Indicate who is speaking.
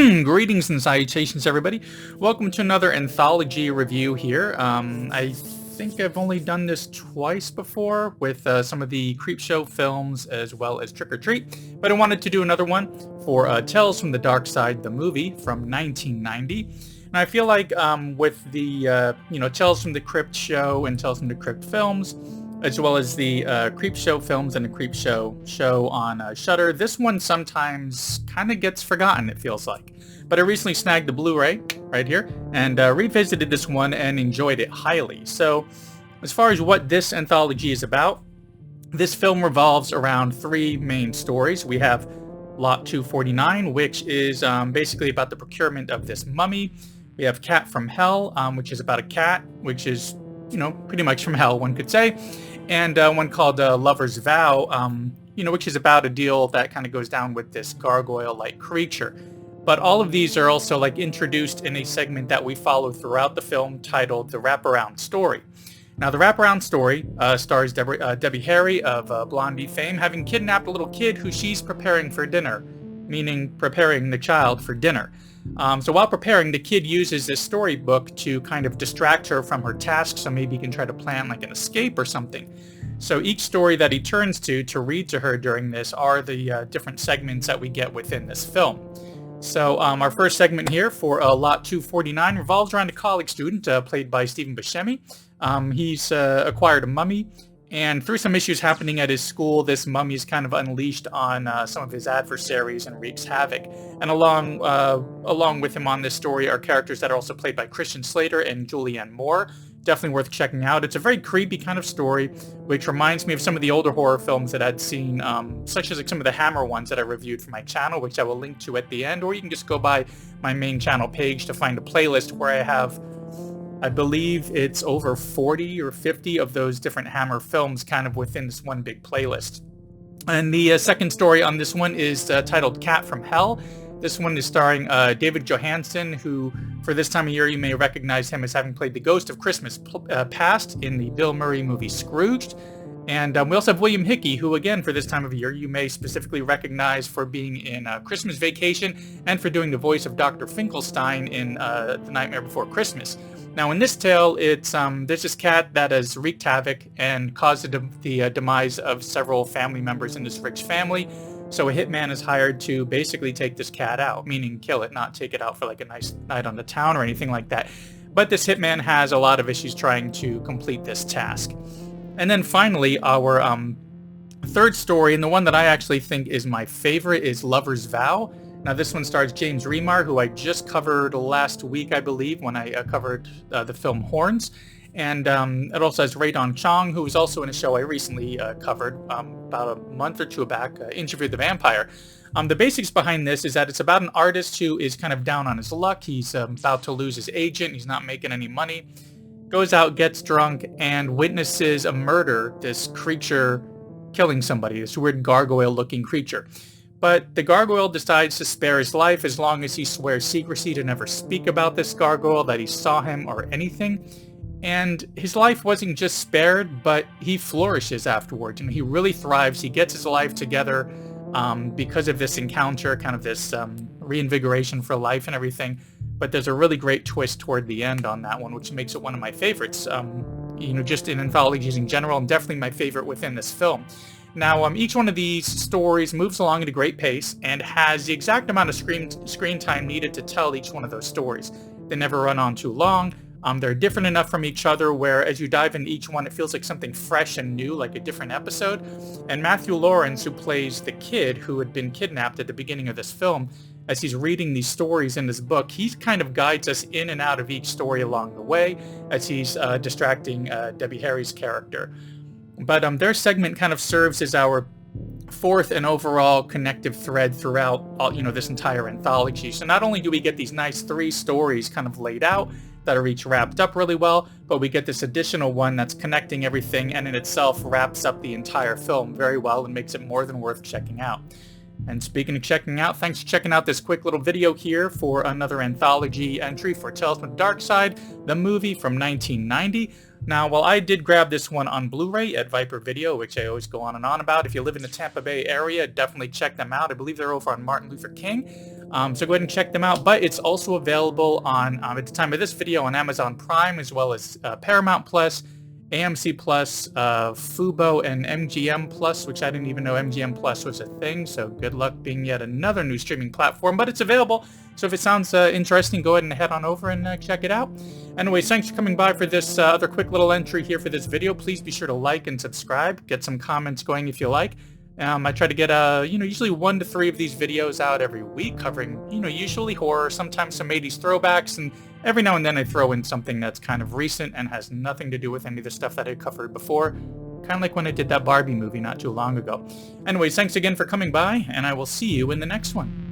Speaker 1: Greetings and salutations, everybody. Welcome to another anthology review here. I think I've only done this twice before with some of the Creepshow films as well as Trick or Treat, but I wanted to do another one for Tales from the Darkside, the movie from 1990. And I feel like with the Tales from the Crypt show and Tales from the Crypt films, as well as the Creepshow films and the Creepshow show on Shudder, this one sometimes kind of gets forgotten, it feels like. But I recently snagged the Blu-ray right here and revisited this one and enjoyed it highly. So as far as what this anthology is about, this film revolves around three main stories. We have Lot 249, which is basically about the procurement of this mummy. We have Cat from Hell, which is about a cat, which is, pretty much from hell, one could say. And one called Lover's Vow, which is about a deal that kind of goes down with this gargoyle-like creature. But all of these are also introduced in a segment that we follow throughout the film titled The Wraparound Story. Now, The Wraparound Story stars Debbie Harry of Blondie fame, having kidnapped a little kid who she's preparing for dinner, meaning preparing the child for dinner. So while preparing, the kid uses this storybook to kind of distract her from her task, so maybe he can try to plan an escape or something. So each story that he turns to read to her during this are the different segments that we get within this film. So our first segment here for Lot 249 revolves around a college student played by Stephen Buscemi. He's acquired a mummy, and through some issues happening at his school, this mummy is kind of unleashed on some of his adversaries and wreaks havoc. And along with him on this story are characters that are also played by Christian Slater and Julianne Moore. Definitely worth checking out. It's a very creepy kind of story, which reminds me of some of the older horror films that I'd seen, such as some of the Hammer ones that I reviewed for my channel, which I will link to at the end, or you can just go by my main channel page to find a playlist where I have, I believe it's over 40 or 50 of those different Hammer films kind of within this one big playlist. And the second story on this one is titled Cat from Hell. This one is starring David Johansen, who for this time of year you may recognize him as having played the ghost of Christmas Past in the Bill Murray movie Scrooged. And we also have William Hickey, who again for this time of year you may specifically recognize for being in Christmas Vacation and for doing the voice of Dr. Finkelstein in The Nightmare Before Christmas. Now in this tale, it's there's this cat that has wreaked havoc and caused the demise of several family members in this rich family. So a hitman is hired to basically take this cat out, meaning kill it, not take it out for a nice night on the town or anything like that. But this hitman has a lot of issues trying to complete this task. And then finally, our third story, and the one that I actually think is my favorite, is Lover's Vow. Now this one stars James Remar, who I just covered last week, I believe, when I covered the film Horns. And it also has Chong, who was also in a show I recently covered about a month or two back, Interview with the Vampire. The basics behind this is that it's about an artist who is kind of down on his luck. He's about to lose his agent. He's not making any money. Goes out, gets drunk, and witnesses a murder, this creature killing somebody, this weird gargoyle-looking creature. But the gargoyle decides to spare his life as long as he swears secrecy to never speak about this gargoyle, that he saw him or anything. And his life wasn't just spared, but he flourishes afterwards. He really thrives. He gets his life together because of this encounter, kind of this reinvigoration for life and everything. But there's a really great twist toward the end on that one, which makes it one of my favorites, just in anthologies in general, and definitely my favorite within this film. Now, each one of these stories moves along at a great pace and has the exact amount of screen time needed to tell each one of those stories. They never run on too long. They're different enough from each other where as you dive into each one, it feels like something fresh and new, like a different episode. And Matthew Lawrence, who plays the kid who had been kidnapped at the beginning of this film, as he's reading these stories in this book, he kind of guides us in and out of each story along the way as he's distracting Debbie Harry's character. But their segment kind of serves as our fourth and overall connective thread throughout all, this entire anthology. So not only do we get these nice three stories kind of laid out that are each wrapped up really well, but we get this additional one that's connecting everything and in itself wraps up the entire film very well and makes it more than worth checking out. And speaking of checking out, thanks for checking out this quick little video here for another anthology entry for Tales from the Darkside, the movie from 1990. Now, while I did grab this one on Blu-ray at Viper Video, which I always go on and on about, if you live in the Tampa Bay area, definitely check them out. I believe they're over on Martin Luther King. So go ahead and check them out. But it's also available on, at the time of this video, on Amazon Prime, as well as Paramount Plus, AMC Plus, Fubo, and MGM Plus, which I didn't even know MGM Plus was a thing, so good luck being yet another new streaming platform, but it's available, so if it sounds interesting, go ahead and head on over and check it out. Anyways, thanks for coming by for this other quick little entry here for this video. Please be sure to like and subscribe, get some comments going if you like. I try to get, usually 1 to 3 of these videos out every week, covering, usually horror, sometimes some 80s throwbacks, and every now and then I throw in something that's kind of recent and has nothing to do with any of the stuff that I covered before, kind of like when I did that Barbie movie not too long ago. Anyways, thanks again for coming by, and I will see you in the next one.